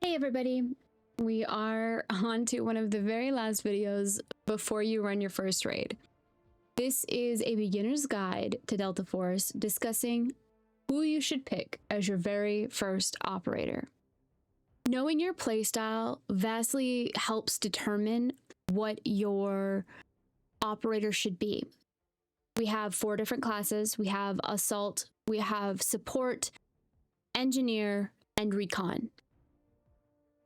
Hey everybody, we are on to one of the very last videos before you run your first raid. This is a beginner's guide to Delta Force discussing who you should pick as your very first operator. Knowing your playstyle vastly helps determine what your operator should be. We have 4 different classes. We have Assault, we have Support, Engineer, and Recon.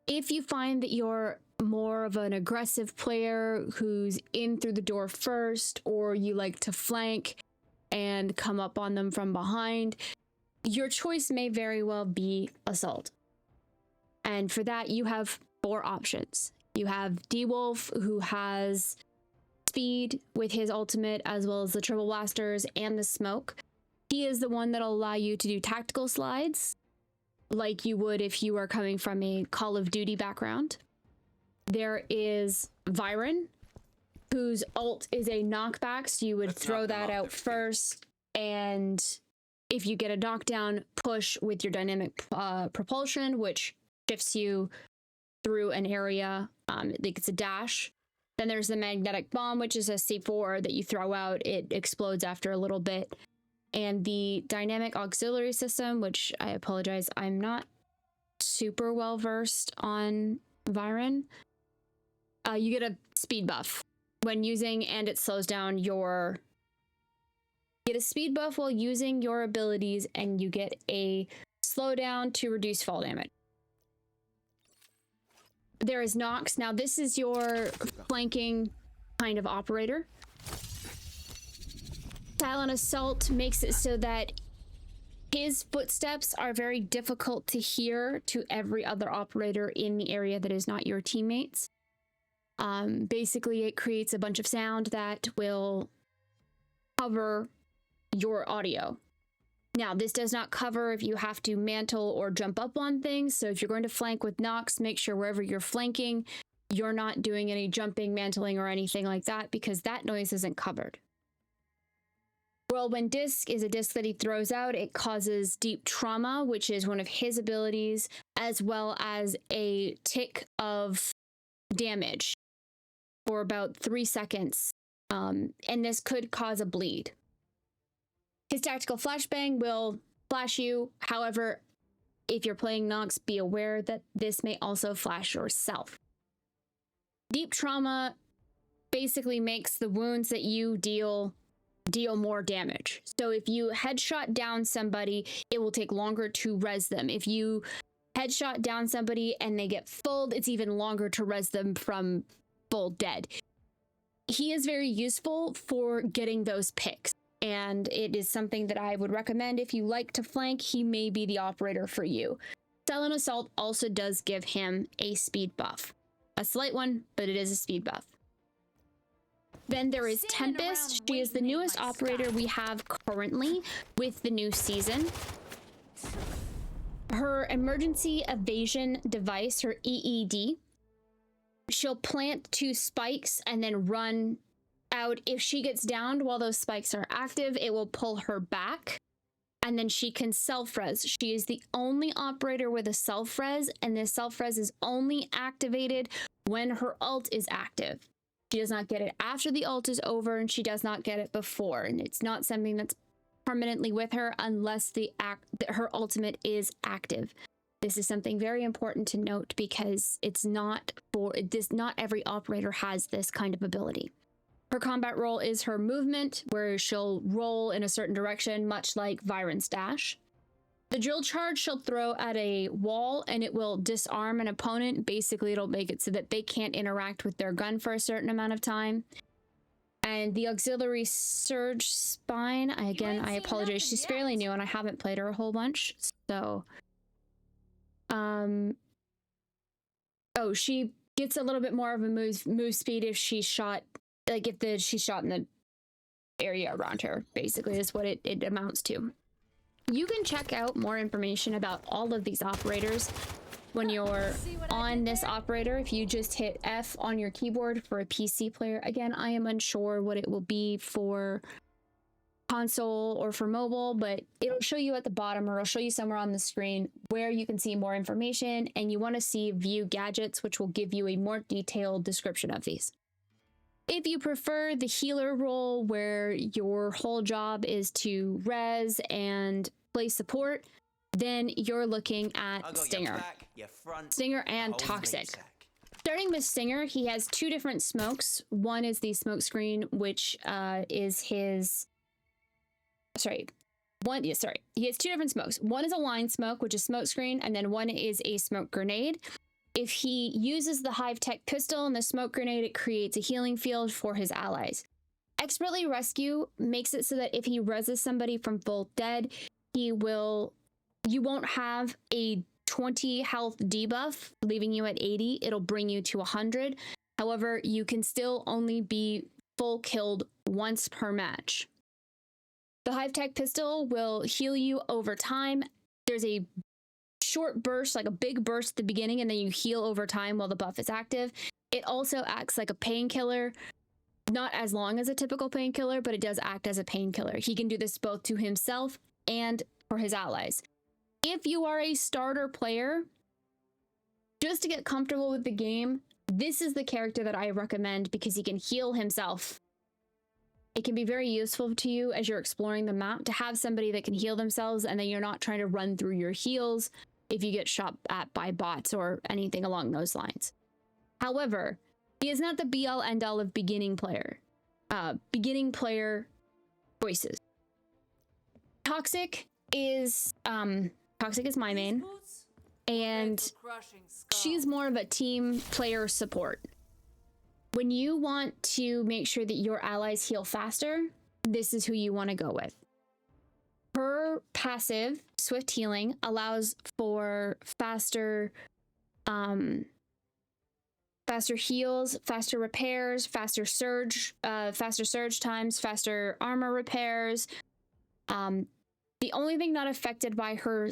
If you find that you're more of an aggressive player who's in through the door first, or you like to flank and come up on them from behind, your choice may very well be Assault. And for that, you have 4 options. You have D-Wolf, who has speed with his ultimate, as well as the triple blasters and the smoke. He is the one that'll allow you to do tactical slides, like you would if you are coming from a Call of Duty background. There is Viren, whose ult is a knockback, so you would throw that out first, and if you get a knockdown, push with your dynamic propulsion, which shifts you through an area, like it's a dash. Then there's the magnetic bomb, which is a C4 that you throw out. It explodes after a little bit. And the dynamic auxiliary system, which I apologize, I'm not super well versed on Viren. You get a speed buff when using, and it slows down your... You get a speed buff while using your abilities, and you get a slowdown to reduce fall damage. There is Nox. Now this is your flanking kind of operator. Silent Assault makes it so that his footsteps are very difficult to hear to every other operator in the area that is not your teammates. Basically, it creates a bunch of sound that will cover your audio. Now, this does not cover if you have to mantle or jump up on things. So if you're going to flank with Nox, make sure wherever you're flanking, you're not doing any jumping, mantling, or anything like that, because that noise isn't covered. Whirlwind Disc is a disc that he throws out. It causes deep trauma, which is one of his abilities, as well as a tick of damage for about 3 seconds. And this could cause a bleed. His tactical flashbang will flash you. However, if you're playing Nox, be aware that this may also flash yourself. Deep trauma basically makes the wounds that you deal more damage. So if you headshot down somebody, it will take longer to res them. If you headshot down somebody and they get fulled, it's even longer to res them from full dead. He is very useful for getting those picks, and it is something that I would recommend. If you like to flank, he may be the operator for you. Silent Assault also does give him a speed buff. A slight one, but it is a speed buff. Then there is Tempest. She is the newest operator we have currently with the new season. Her emergency evasion device, her EED, she'll plant 2 spikes and then run out. If she gets downed while those spikes are active, it will pull her back, and then she can self-res. She is the only operator with a self-res, and this self-res is only activated when her ult is active. She does not get it after the ult is over, and she does not get it before, and it's not something that's permanently with her unless her ultimate is active. This is something very important to note, because it's not every operator has this kind of ability. Her combat role is her movement, where she'll roll in a certain direction, much like Viren's dash. The drill charge she'll throw at a wall, and it will disarm an opponent. Basically, it'll make it so that they can't interact with their gun for a certain amount of time. And the auxiliary surge spine, I apologize, she's fairly new and I haven't played her a whole bunch, so... Oh, she gets a little bit more of a move speed if she's shot, like if she's shot in the area around her, basically is what it amounts to. You can check out more information about all of these operators when you're on this operator. If you just hit F on your keyboard for a PC player, again, I am unsure what it will be for console or for mobile, but it'll show you at the bottom, or it'll show you somewhere on the screen where you can see more information, and you want to see view gadgets, which will give you a more detailed description of these. If you prefer the healer role where your whole job is to res and play support, then you're looking at Stinger. Stinger and Toxik. Starting with Stinger, he has two different smokes. One is the smoke screen, which is his... He has two different smokes. One is a line smoke, which is smoke screen, and then one is a smoke grenade. If he uses the Hive Tech pistol and the smoke grenade, it creates a healing field for his allies. Expertly Rescue makes it so that if he reses somebody from full dead, you won't have a 20 health debuff, leaving you at 80. It'll bring you to 100. However, you can still only be full killed once per match. The Hive Tech pistol will heal you over time. There's a short burst, like a big burst at the beginning, and then you heal over time while the buff is active. It also acts like a painkiller, not as long as a typical painkiller, but it does act as a painkiller. He can do this both to himself and for his allies. If you are a starter player, just to get comfortable with the game, this is the character that I recommend because he can heal himself. It can be very useful to you as you're exploring the map to have somebody that can heal themselves, and then you're not trying to run through your heals if you get shot at by bots or anything along those lines. However, he is not the be-all end-all of beginning player choices. Toxik is my main, and she's more of a team player support. When you want to make sure that your allies heal faster, this is who you want to go with. Her passive, Swift Healing, allows for faster heals, faster repairs, faster surge times, faster armor repairs. The only thing not affected by her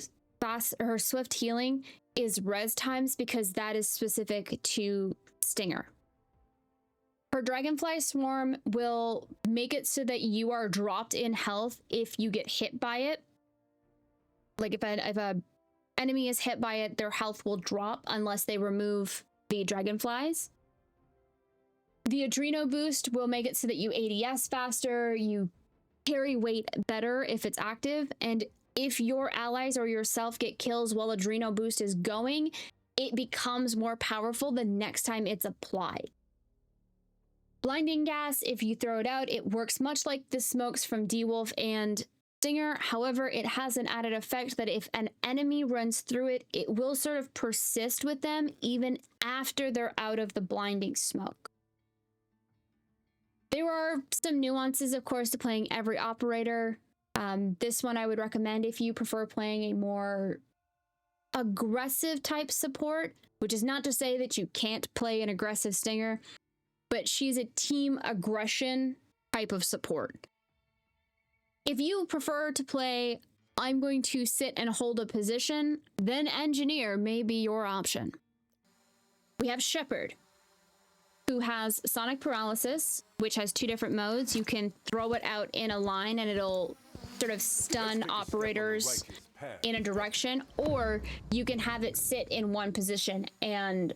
Swift Healing is res times, because that is specific to Stinger. Her Dragonfly Swarm will make it so that you are dropped in health if you get hit by it. Like if a enemy is hit by it, their health will drop unless they remove the Dragonflies. The Adreno Boost will make it so that you ADS faster, you carry weight better if it's active, and if your allies or yourself get kills while Adreno Boost is going, it becomes more powerful the next time it's applied. Blinding Gas, if you throw it out, it works much like the smokes from D-Wolf and Stinger. However, it has an added effect that if an enemy runs through it, it will sort of persist with them even after they're out of the blinding smoke. There are some nuances, of course, to playing every operator. This one I would recommend if you prefer playing a more aggressive type support, which is not to say that you can't play an aggressive Stinger, but she's a team aggression type of support. If you prefer to play, I'm going to sit and hold a position, then Engineer may be your option. We have Shepherd, who has Sonic Paralysis, which has two different modes. You can throw it out in a line and it'll sort of stun operators in a direction, or you can have it sit in one position and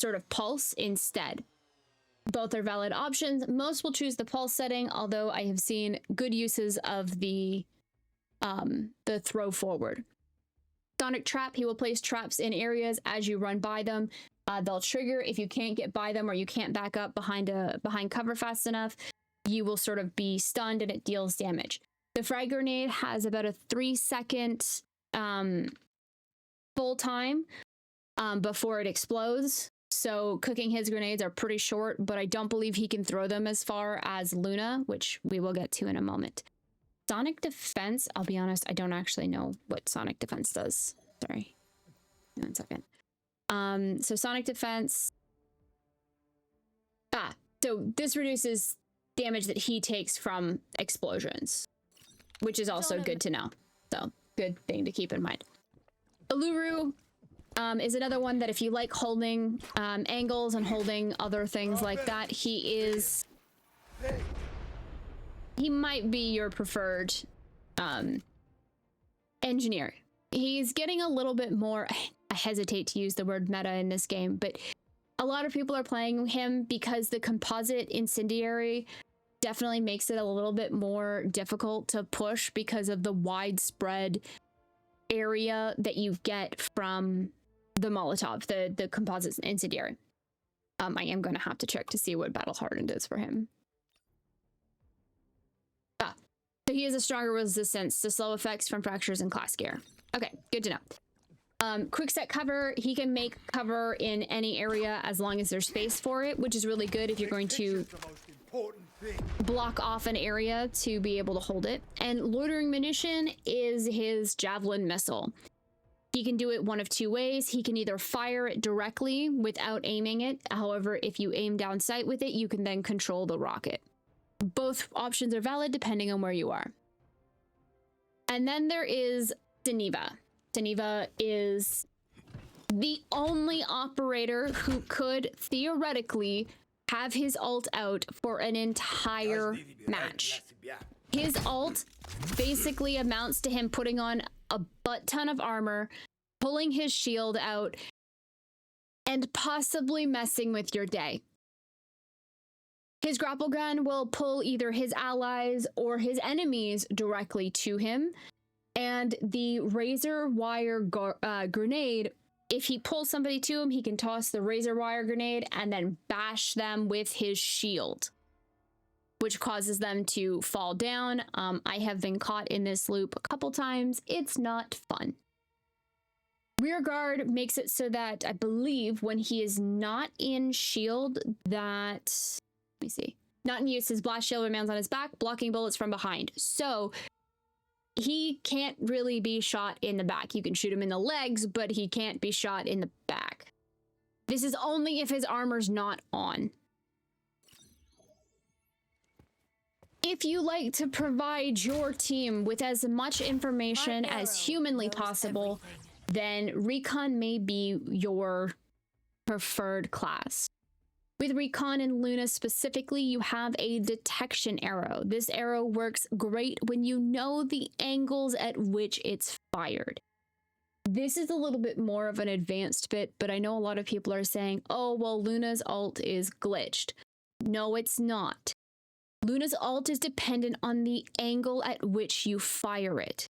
sort of pulse instead. Both are valid options. Most will choose the pulse setting, although I have seen good uses of the throw forward. Sonic Trap, he will place traps in areas as you run by them. They'll trigger if you can't get by them or you can't back up behind cover fast enough. You will sort of be stunned and it deals damage. The Frag Grenade has about a 3-second full time before it explodes. So cooking his grenades are pretty short, but I don't believe he can throw them as far as Luna, which we will get to in a moment. Sonic Defense, I'll be honest, I don't actually know what Sonic Defense does. Sorry. 1 second. So Sonic Defense. So this reduces damage that he takes from explosions, which is also good to know. So good thing to keep in mind. Uluru is another one that if you like holding angles and holding other things like that, he is he might be your preferred engineer. He's getting a little bit more, I hesitate to use the word meta in this game, but a lot of people are playing him because the composite incendiary definitely makes it a little bit more difficult to push because of the widespread area that you get from the Molotov, the composite incendiary. I am going to have to check to see what battle hardened is for him. So he has a stronger resistance to slow effects from fractures and class gear. Okay, good to know. Quick set cover, he can make cover in any area as long as there's space for it, which is really good if you're going to block off an area to be able to hold it. And loitering munition is his javelin missile. He can do it one of two ways. He can either fire it directly without aiming it. However, if you aim down sight with it, you can then control the rocket. Both options are valid depending on where you are. And then there is Deniva. Deniva is the only operator who could theoretically have his ult out for an entire match. His ult basically amounts to him putting on a butt ton of armor, pulling his shield out, and possibly messing with your day. His grapple gun will pull either his allies or his enemies directly to him. And the razor wire grenade, if he pulls somebody to him, he can toss the razor wire grenade and then bash them with his shield, which causes them to fall down. I have been caught in this loop a couple times. It's not fun. Rear guard makes it so that I believe when he is not in shield that, let me see, not in use, his blast shield remains on his back, blocking bullets from behind. So he can't really be shot in the back. You can shoot him in the legs, but he can't be shot in the back. This is only if his armor's not on. If you like to provide your team with as much information as humanly possible, then Recon may be your preferred class. With Recon and Luna specifically, you have a detection arrow. This arrow works great when you know the angles at which it's fired. This is a little bit more of an advanced bit, but I know a lot of people are saying, oh, well, Luna's ult is glitched. No, it's not. Luna's ult is dependent on the angle at which you fire it.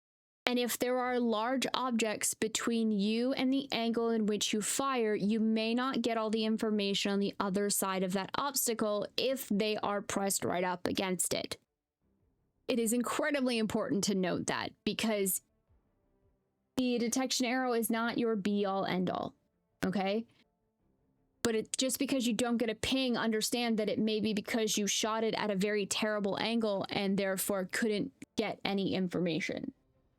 And if there are large objects between you and the angle in which you fire, you may not get all the information on the other side of that obstacle if they are pressed right up against it. It is incredibly important to note that, because the detection arrow is not your be-all, end-all, okay? But just because you don't get a ping, understand that it may be because you shot it at a very terrible angle and therefore couldn't get any information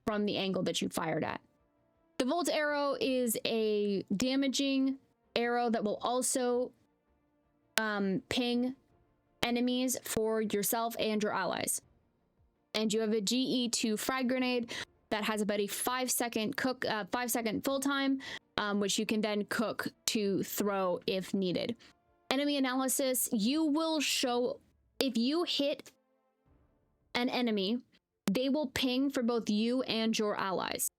from the angle that you fired at. The Volt arrow is a damaging arrow that will also ping enemies for yourself and your allies. And you have a GE2 frag grenade that has about a 5-second cook, 5-second full time, which you can then cook to throw if needed. Enemy analysis, you will show, if you hit an enemy, they will ping for both you and your allies.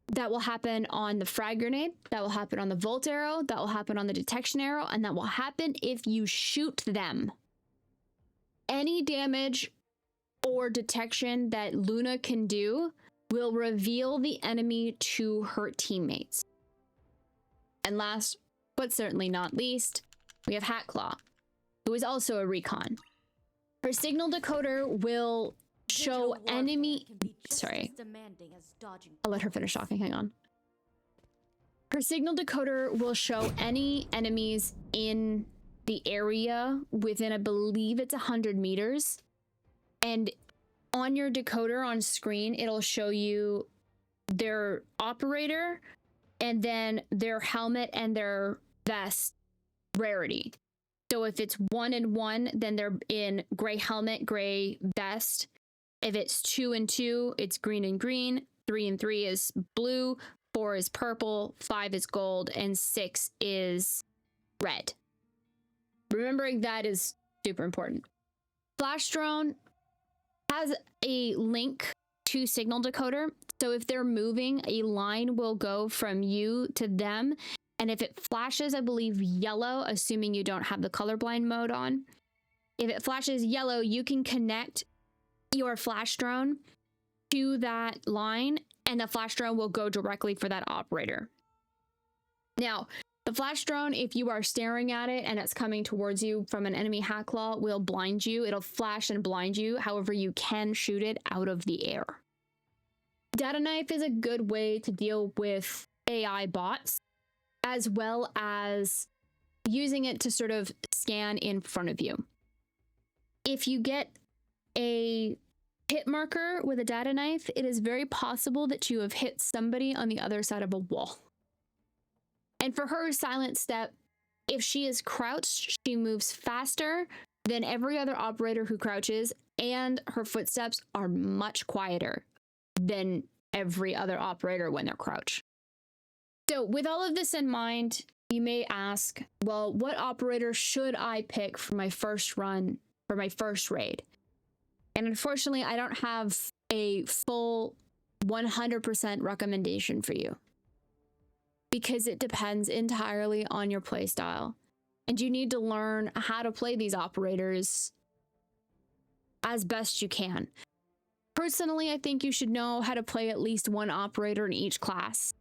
That will happen on the frag grenade, that will happen on the Volt arrow, that will happen on the detection arrow, and that will happen if you shoot them. Any damage or detection that Luna can do will reveal the enemy to her teammates. And last, but certainly not least, we have Hatclaw, who is also a Recon. Her signal decoder will show enemy... Sorry. I'll let her finish talking, hang on. Her signal decoder will show any enemies in the area within, I believe it's 100 meters. And on your decoder on screen, it'll show you their operator and then their helmet and their vest rarity. So if it's 1 and 1, then they're in gray helmet, gray vest. If it's 2 and 2, it's green and green. 3 and 3 is blue. 4 is purple. 5 is gold. And 6 is red. Remembering that is super important. Flash drone has a link to signal decoder. So if they're moving, a line will go from you to them. And if it flashes, I believe yellow, assuming you don't have the colorblind mode on. If it flashes yellow, you can connect your flash drone to that line and the flash drone will go directly for that operator. Now, the flash drone, if you are staring at it and it's coming towards you from an enemy hack claw, will blind you. It'll flash and blind you. However, you can shoot it out of the air. Data knife is a good way to deal with AI bots, as well as using it to sort of scan in front of you. If you get a hit marker with a data knife, it is very possible that you have hit somebody on the other side of a wall. And for her silent step, if she is crouched, she moves faster than every other operator who crouches, and her footsteps are much quieter than every other operator when they're crouched. So with all of this in mind, you may ask, well, what operator should I pick for my first run, for my first raid? And unfortunately, I don't have a full 100% recommendation for you, because it depends entirely on your playstyle. And you need to learn how to play these operators as best you can. Personally, I think you should know how to play at least one operator in each class.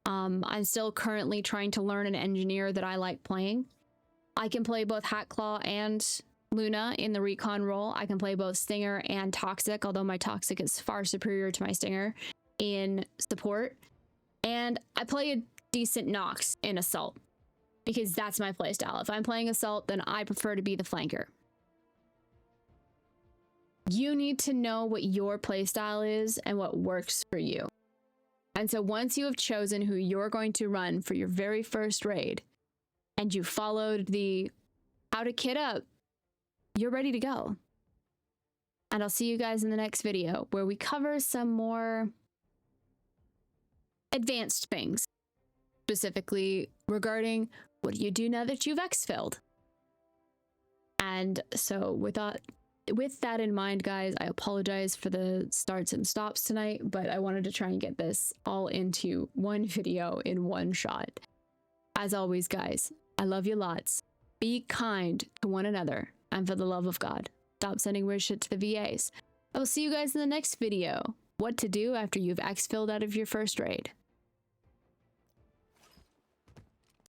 I'm still currently trying to learn an engineer that I like playing. I can play both Hatclaw and Luna in the Recon role. I can play both Stinger and Toxik, although my Toxik is far superior to my Stinger in support. And I play a decent Nox in Assault, because that's my playstyle. If I'm playing Assault, then I prefer to be the flanker. You need to know what your playstyle is and what works for you. And so once you have chosen who you're going to run for your very first raid, and you followed the how to kit up, you're ready to go. And I'll see you guys in the next video, where we cover some more advanced things, specifically regarding what do you do now that you've exfilled. And so with that in mind, guys, I apologize for the starts and stops tonight, but I wanted to try and get this all into one video in one shot. As always, guys, I love you lots. Be kind to one another, and for the love of God, stop sending weird shit to the VAs. I will see you guys in the next video. What to do after you've exfilled out of your first raid.